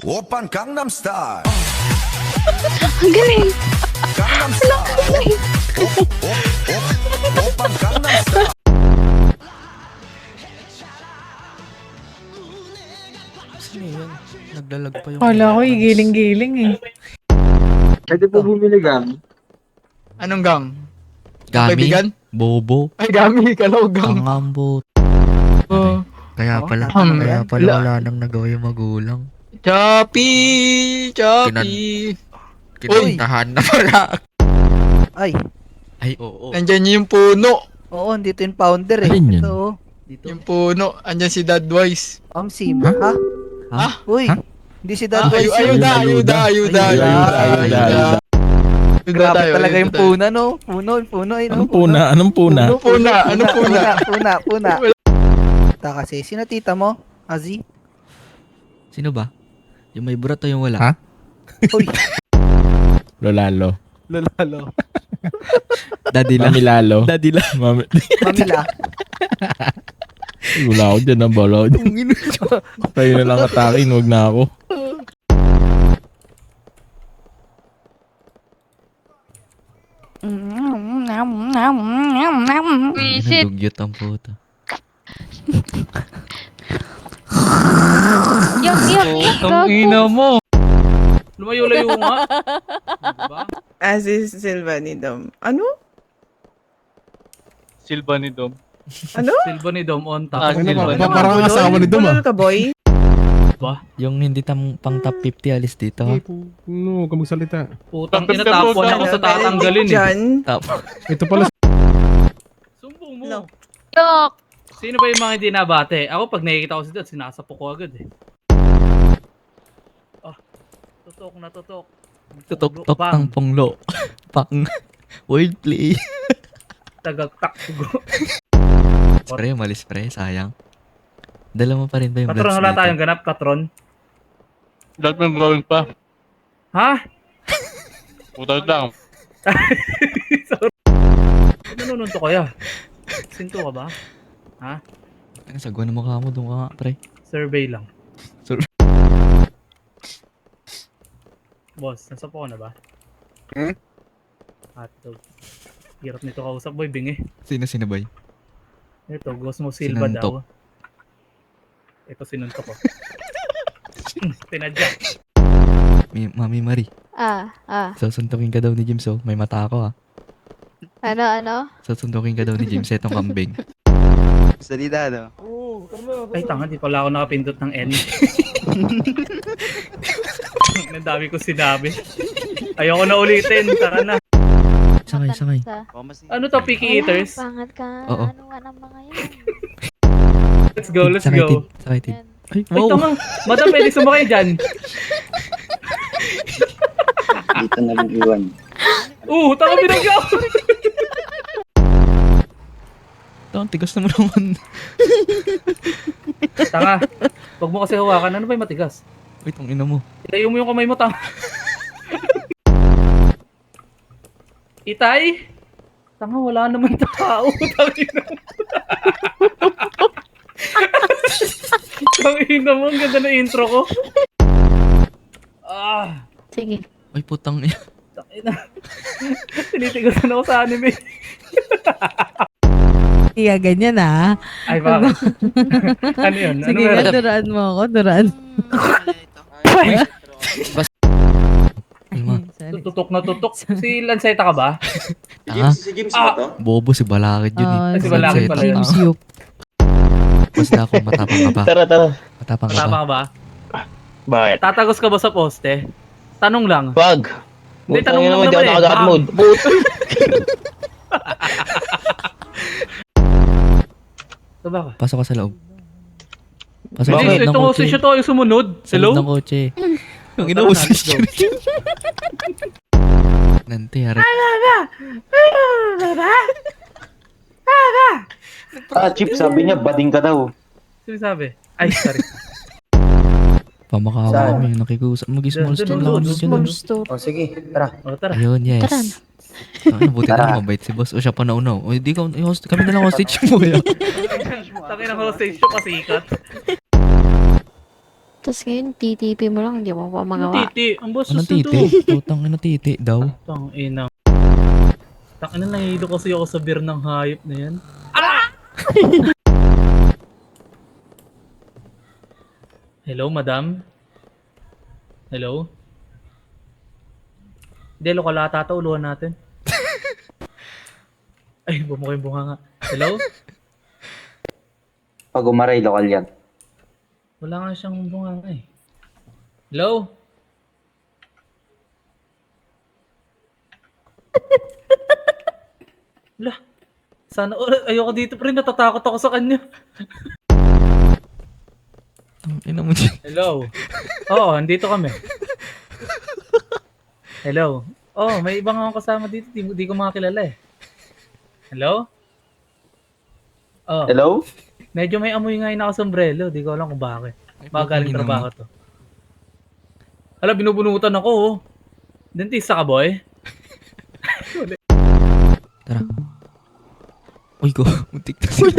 Open Gangnam Style. Ang galing! Gangnam Style. Open Gangnam Style. Sino yun? Naglalag pa yung... Kala ko giling-giling eh. Pwede po bumili gang. Anong gang? Gami? Kaibigan? Bobo? Ay, gami. Kalaw gang. Ang ambot. Oh. Kaya pala wala nang nagawa yung magulang. Choppy! Choppy! Kinuntahan na pala. Ay, Ay, oo. Nandyan yung puno. oo, dito yung founder eh. Alin yun? Ito, oh. Dito. Yung puno. Andyan si Dadwise. Ang sim. Ha? Ha? Uy, Ha? hindi si Dad Boy. Ayuda. Grabe talaga yung puna, no? Puno, eh, no? Anong puna? Anong puna? Puna. Ta kasi, sino tita mo? Azi? Sino ba? Yung may burat o yung wala? Ha? Uy, Lolalo. lalalo. Daddy lang. Mami Lalo. Daddy lang. Mamila. Ay, wala ako dyan. Bala ako dyan. Tayo na lang atakin. Huwag na ako. Visit! Nadugyot ang puto. Yuck, Ang ina mo. Lumayo-layo nga. Si Silva ni Dom. Ano? Silva ni Dom. Ano? Silva ni Dom on top. Ah, Silva ni Dom. Parang asawa ni Dom, ah. Ano ka, boy? Yung hindi pang top 50 alis dito. Ha? No, huwag ka magsalita. Putang ina top 1 ako sa tatanggalin eh. Diyan. Top. Ito pala. Sumbong mo. No. yuck! Sino ba yung mga hindi nabate? Ako pag nakikita ko si Dad, sinasapok ko agad eh. Ah, tutok. Tutok-tok Bang. ng punglo. Pang wordplay. Tagagtak sugo. Pre, malis pre. Sayang. Dala mo pa rin ba yung Katron, bloods wala dito? tayong ganap, Katron. Lahat mo gawin pa. Ha? Puta lang. Sorry. Nanununto kaya? Sinto ka ba? Ha? Ang sagwa ng mukha mo. Doon ka nga, pre. Survey lang. Sur- Boss, nasa po ka na ba? Hmm? Hotdog. Hirap nito kausap, boy. Bingi. Sino boy? Ito, Ghost mo Silva Sinuntok. daw. Ito sinuntok ko. Tinadya. Mami Marie. Sasuntukin ka daw ni James, oh. May mata ako, ah. Ano? Sasuntukin ka daw ni James. Etong kambing. Salita, no? Ay, tanga, di pala ako nakapindot ng N. Ang dami ko sinabi. Ayoko na ulitin. Tara na. Sakay. Ano to, picky eaters? Pangat ka. Oo. Ano nga ng mga yan? Let's go. Sakay. Ay, Ay, wow. tanga. Madam, pwede sumakay dyan. Dito na lang iwan. Tanga, binagya ako. Ang tigas naman naman. Tanga. Huwag mo kasi hawakan. Ano ba yung matigas? Wait, ang ina mo. Itayo mo yung kamay mo, tanga. Itay? Tanga, wala naman tao. Tangina mo. Tangina mo, ang ganda na intro ko. Sige. Ay, putang ina. Tangina. Tinitigasan ako sa anime. Iya, ganyan ah. Ay, bakit? Ano yun? Sige Ano nga, meron? duraan mo ako, duraan. Ay, ma. Sorry. Tutok na tutok. Si Lanceta ka ba? Tanga. Si James ba to? Bobo si Balakid yun, eh. Ah, Si Balakid pala yun. James Yup. Basta ako, matapang ka ba? Tara. Matapang ka ba? Tama ka ba? Bakit? Tatagos ka ba sa poste? Tanong lang. Wag. Hindi, tanong lang Hindi ako naman eh. nakagat mood. Ito ba ka? Pasok ka sa loob. Pasok ka sa Bilis, loob ng itong kotse. hostage to yung sumunod. Sa loob Hello? ng kotse. Ang ina Tara mo na, let's go. Nante, harap. Chip, sabi niya, bading ka daw. Sino sabi? Ay, sorry. Pamakawa Saan? kami, nakikusa. Mag-small Doon, store doon, lang doon, kami dyan. Small store. O, sige, tara. O, tara. Ayun, yes. Tara na. Ay, buti na mabait si boss. O siya pa naunaw. O, di ka, kami na lang hostage mo. Taki ng hostage to kasi ikat. Tapos ngayon, TTP mo lang, hindi mo pa Ang magawa. titi. Ang boss Anong susunod. titi? Putang ina titi daw. Tang ina. Tang ina, nahihilo kasi ako sa beer ng hayop na yan. Hello, madam? Hello? Hindi, lokal ata ito, uluhan natin. Ay, bumuka yung bunga nga. Hello? Pag umaray, lokal yan. Wala nga siyang bunga nga eh. Hello? Wala. Sana, ayoko dito pre, natatakot ako sa kanya. Ang ina mo dyan. Hello? Oo, andito kami. Hello? Oh, may ibang akong kasama dito, di ko makakilala eh. Hello? Oh, Hello? medyo may amoy nga yung nakasombrelo, di ko alam kung bakit. Baka galing putang ina trabaho to. Hala, binubunutan ako oh. Dentista ka boy? Tara. Uy ko, muntik na sila.